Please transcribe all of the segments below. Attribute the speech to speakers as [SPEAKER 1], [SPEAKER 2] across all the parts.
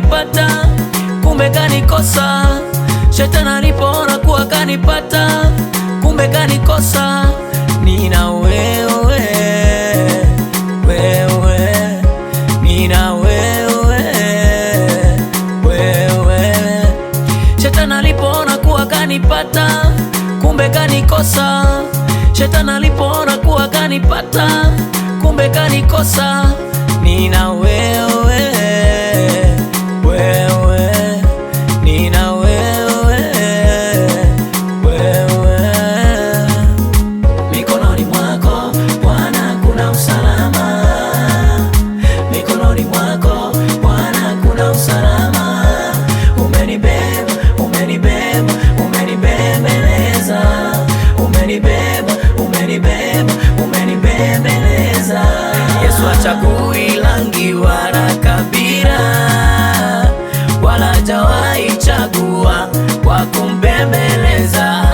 [SPEAKER 1] kanipata, kumbe kanikosa. Shetani alipoona kuwa kanipata, kumbe kanikosa. Nina wewe, wewe, nina wewe, wewe. Shetani alipoona kuwa kanipata, kumbe kanikosa. Shetani alipoona kuwa kanipata, kumbe kanikosa. Nina wewe, wewe, nina wewe, wewe. Mikononi mwako Bwana kuna usalama, mikononi mwako Bwana kuna usalama. Umenibeba, umenibeba, umenibembeleza, umenibeba, umenibeba, umenibembeleza. Yesu hachagui rangi wala kabila, wala hajawahi chagua kwa kumbembeleza.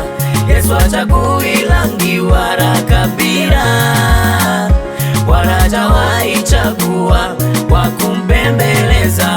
[SPEAKER 1] Yesu hachagui rangi wala kabila, wala hajawahi chagua kwa kumbembeleza.